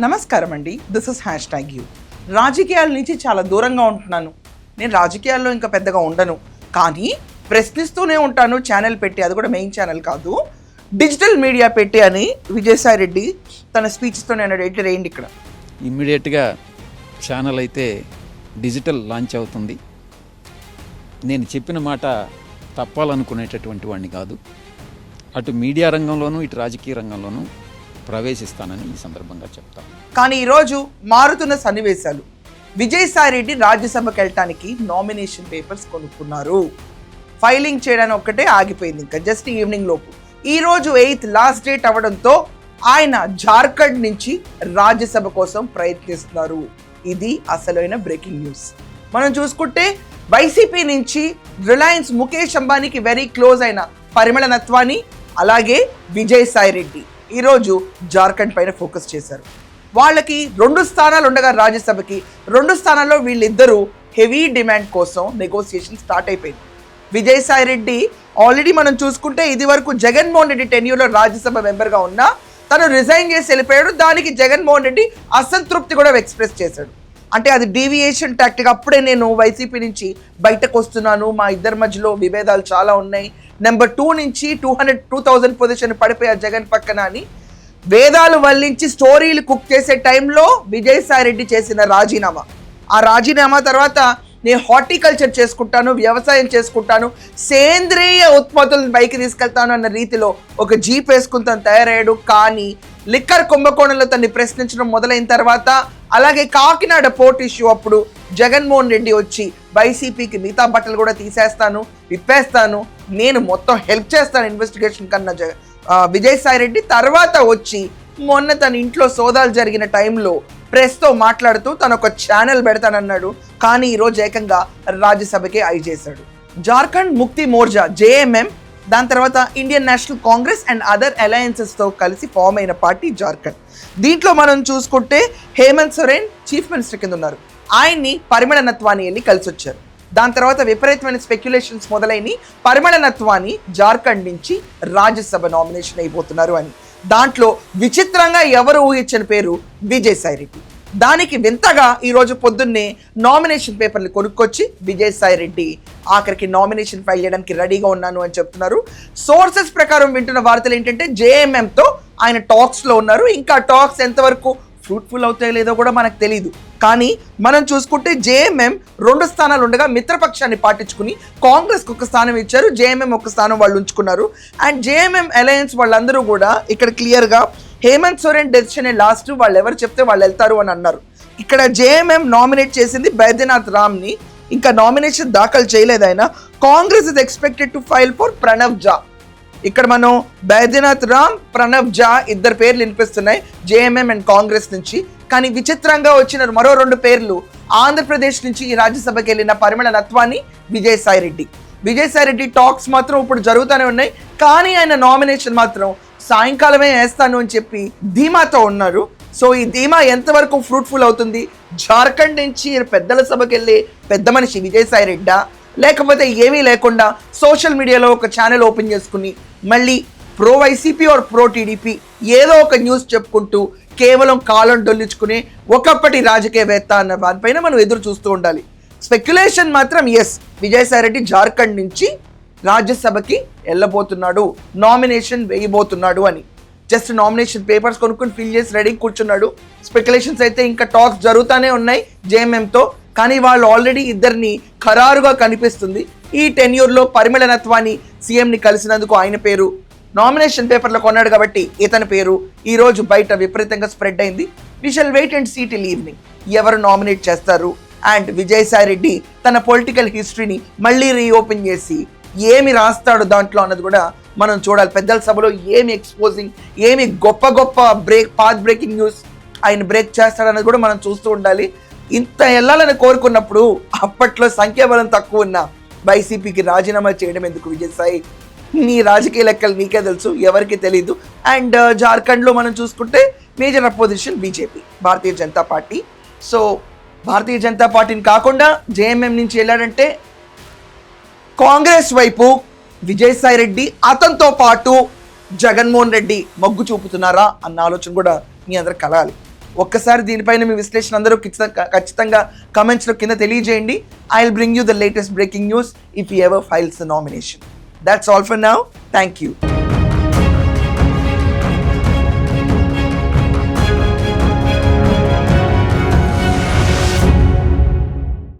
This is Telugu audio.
నమస్కారం అండి. This is #you. రాజకీయాల నుంచి చాలా దూరంగా ఉంటున్నాను. నేను రాజకీయాల్లో ఇంకా పెద్దగా ఉండను, కానీ ప్రశ్నిస్తూనే ఉంటాను ఛానల్ పెట్టి. అది కూడా మెయిన్ ఛానల్ కాదు, డిజిటల్ మీడియా పెట్టి అని విజయసాయి రెడ్డి తన స్పీచ్తో అన్నాడు. ఎట్లా రేయండి ఇక్కడ ఇమ్మీడియట్గా ఛానల్ అయితే డిజిటల్ లాంచ్ అవుతుంది. నేను చెప్పిన మాట తప్పాలనుకునేటటువంటి వాడిని కాదు. అటు మీడియా రంగంలోనూ ఇటు రాజకీయ రంగంలోనూ ప్రవేశిస్తానని ఈ సందర్భంగా చెప్తాను. కానీ ఈరోజు మారుతున్న సన్నివేశాలు. విజయసాయి రెడ్డి రాజ్యసభకి వెళ్ళటానికి నామినేషన్ పేపర్స్ కొనుక్కున్నారు. ఫైలింగ్ చేయడానికి ఒక్కటే ఆగిపోయింది, ఇంకా జస్ట్ ఈవినింగ్ లోపు. ఈరోజు 8th లాస్ట్ డేట్ అవ్వడంతో ఆయన జార్ఖండ్ నుంచి రాజ్యసభ కోసం ప్రయత్నిస్తున్నారు. ఇది అసలైన బ్రేకింగ్ న్యూస్. మనం చూసుకుంటే వైసీపీ నుంచి రిలయన్స్ ముఖేష్ అంబానీకి వెరీ క్లోజ్ అయిన పరిమళ నత్వాని, అలాగే విజయసాయి రెడ్డి ఈరోజు జార్ఖండ్ పైన ఫోకస్ చేశారు. వాళ్ళకి 2 స్థానాలు ఉండగా రాజ్యసభకి 2 స్థానాల్లో వీళ్ళిద్దరూ హెవీ డిమాండ్ కోసం నెగోసియేషన్ స్టార్ట్ అయిపోయింది. విజయసాయి రెడ్డి ఆల్రెడీ మనం చూసుకుంటే ఇది వరకు జగన్మోహన్ రెడ్డి టెన్యూర్లో రాజ్యసభ మెంబర్గా ఉన్నా తను రిజైన్ చేసి వెళ్ళిపోయాడు. దానికి జగన్మోహన్ రెడ్డి అసంతృప్తి కూడా ఎక్స్ప్రెస్ చేశాడు. అంటే అది డీవియేషన్ టాక్టిక్. అప్పుడే నేను వైసీపీ నుంచి బయటకు వస్తున్నాను, మా ఇద్దరి మధ్యలో విభేదాలు చాలా ఉన్నాయి, నెంబర్ 2 నుంచి 2000 పొజిషన్ పడిపోయా జగన్ పక్కన అని వేదాలు వల్లించి స్టోరీలు కుక్ చేసే టైంలో విజయసాయి రెడ్డి చేసిన రాజీనామా. ఆ రాజీనామా తర్వాత నేను హార్టికల్చర్ చేసుకుంటాను, వ్యవసాయం చేసుకుంటాను, సేంద్రియ ఉత్పత్తులను పైకి తీసుకెళ్తాను అన్న రీతిలో ఒక జీప్ వేసుకుని తను తయారయ్యాడు. కానీ లిక్కర్ కుంభకోణంలో తన్ని ప్రశ్నించడం మొదలైన తర్వాత, అలాగే కాకినాడ పోర్ట్ ఇష్యూ అప్పుడు జగన్మోహన్ రెడ్డి వచ్చి వైసీపీకి మిగతా బట్టలు కూడా తీసేస్తాను, విప్పేస్తాను, నేను మొత్తం హెల్ప్ చేస్తాను ఇన్వెస్టిగేషన్ కన్నా విజయసాయి రెడ్డి తర్వాత వచ్చి మొన్న తన ఇంట్లో సోదాలు జరిగిన టైంలో ప్రెస్తో మాట్లాడుతూ తను ఒక ఛానల్ పెడతానన్నాడు. కానీ ఈరోజు ఏకంగా రాజ్యసభకే ఐ చేశాడు. జార్ఖండ్ ముక్తి మోర్చా JMM, దాని తర్వాత Indian National Congress and other అలయన్సెస్తో కలిసి ఫామ్ అయిన పార్టీ జార్ఖండ్. దీంట్లో మనం చూసుకుంటే హేమంత్ సోరెన్ చీఫ్ మినిస్టర్ కింద ఉన్నారు. ఆయన్ని పరిమళ నత్వాని వెళ్ళి కలిసి వచ్చారు. దాని తర్వాత విపరీతమైన స్పెక్యులేషన్స్ మొదలైన పరిమళ నత్వాని జార్ఖండ్ నుంచి రాజ్యసభ నామినేషన్ అయిపోతున్నారు అని. దాంట్లో విచిత్రంగా ఎవరు ఊహించిన పేరు విజయసాయి రెడ్డి. దానికి వింతగా ఈరోజు పొద్దున్నే నామినేషన్ పేపర్లు కొనుక్కొచ్చి విజయసాయి రెడ్డి ఆఖరికి నామినేషన్ ఫైల్ చేయడానికి రెడీగా ఉన్నాను అని చెప్తున్నారు. సోర్సెస్ ప్రకారం వింటున్న వార్తలు ఏంటంటే JMMతో ఆయన టాక్స్లో ఉన్నారు. ఇంకా టాక్స్ ఎంతవరకు ఫ్రూట్ఫుల్ అవుతాయో లేదో కూడా మనకు తెలియదు. కానీ మనం చూసుకుంటే JMM 2 స్థానాలు ఉండగా మిత్రపక్షాన్ని పాటించుకుని కాంగ్రెస్కి 1 స్థానం ఇచ్చారు, JMM 1 స్థానం వాళ్ళు ఉంచుకున్నారు. అండ్ JMM అలయన్స్ వాళ్ళందరూ కూడా ఇక్కడ క్లియర్గా హేమంత్ సోరెన్ డెసిషన్ లాస్ట్, వాళ్ళు ఎవరు చెప్తే వాళ్ళు వెళ్తారు అని అన్నారు. ఇక్కడ JMM నామినేట్ చేసింది బైద్యనాథ్ రామ్ని, ఇంకా నామినేషన్ దాఖలు చేయలేదు ఆయన. Congress is expected to file for Pranav Jha. ఇక్కడ మనం బైద్యనాథ్ రామ్, ప్రణవ్ ఝా ఇద్దరు పేర్లు వినిపిస్తున్నాయి JMM అండ్ కాంగ్రెస్ నుంచి. కానీ విచిత్రంగా వచ్చిన మరో 2 పేర్లు ఆంధ్రప్రదేశ్ నుంచి ఈ రాజ్యసభకి వెళ్ళిన పరిమళ నత్వాని, విజయసాయి రెడ్డి. విజయసాయి రెడ్డి టాక్స్ మాత్రం ఇప్పుడు జరుగుతూనే ఉన్నాయి, కానీ ఆయన నామినేషన్ మాత్రం సాయంకాలమే వేస్తాను అని చెప్పి ధీమాతో ఉన్నారు. సో ఈ ధీమా ఎంతవరకు ఫ్రూట్ఫుల్ అవుతుంది? జార్ఖండ్ నుంచి పెద్దల సభకి వెళ్ళే పెద్ద మనిషి విజయసాయి రెడ్డా, లేకపోతే ఏమీ లేకుండా సోషల్ మీడియాలో ఒక ఛానల్ ఓపెన్ చేసుకుని మళ్ళీ pro YCP or pro TDP ఏదో ఒక న్యూస్ చెప్పుకుంటూ కేవలం కాలం డొల్లించుకుని ఒకప్పటి రాజకీయవేత్త అన్న దానిపైన మనం ఎదురు చూస్తూ ఉండాలి. స్పెక్యులేషన్ మాత్రం ఎస్, విజయసాయి రెడ్డి జార్ఖండ్ నుంచి రాజ్యసభకి వెళ్ళబోతున్నాడు, నామినేషన్ వేయబోతున్నాడు అని. జస్ట్ నామినేషన్ పేపర్స్ కొనుక్కొని ఫిల్ చేసి రెడీ కూర్చున్నాడు. స్పెక్యులేషన్స్ అయితే ఇంకా టాక్స్ జరుగుతూనే ఉన్నాయి JMMతో, కానీ వాళ్ళు ఆల్రెడీ ఇద్దరిని ఖరారుగా కనిపిస్తుంది. ఈ టెన్యూర్లో పరిమళ నత్వాని సీఎంని కలిసినందుకు ఆయన పేరు, నామినేషన్ పేపర్లో కొన్నాడు కాబట్టి ఇతని పేరు ఈరోజు బయట విపరీతంగా స్ప్రెడ్ అయింది. We shall wait and see till evening ఎవరు నామినేట్ చేస్తారు. అండ్ విజయసాయి రెడ్డి తన పొలిటికల్ హిస్టరీని మళ్ళీ రీఓపెన్ చేసి ఏమి రాస్తాడు దాంట్లో అన్నది కూడా మనం చూడాలి. పెద్దల సభలో ఏమి ఎక్స్పోజింగ్, ఏమి గొప్ప పాత్ బ్రేకింగ్ న్యూస్ ఆయన బ్రేక్ చేస్తాడన్నది కూడా మనం చూస్తూ ఉండాలి. ఇంత వెళ్ళాలని కోరుకున్నప్పుడు అప్పట్లో సంఖ్యాబలం తక్కువ ఉన్న వైసీపీకి రాజీనామా చేయడం ఎందుకు విజయసాయి? నీ రాజకీయ లెక్కలు నీకే తెలుసు, ఎవరికి తెలీదు. అండ్ జార్ఖండ్లో మనం చూసుకుంటే major opposition BJP, Bharatiya Janata party. So Bharatiya Janata పార్టీని కాకుండా JMM నుంచి వెళ్ళాడంటే కాంగ్రెస్ వైపు విజయసాయి రెడ్డి, అతనితో పాటు జగన్మోహన్ రెడ్డి మొగ్గు చూపుతున్నారా అన్న ఆలోచన కూడా మీ అందరికి కలగాలి. ఒక్కసారి దీనిపైన మీ విశ్లేషణ అందరూ ఖచ్చితంగా కమెంట్స్లో కింద తెలియజేయండి. I will bring you the latest breaking news if you ever files the nomination. That's all for now. Thank you.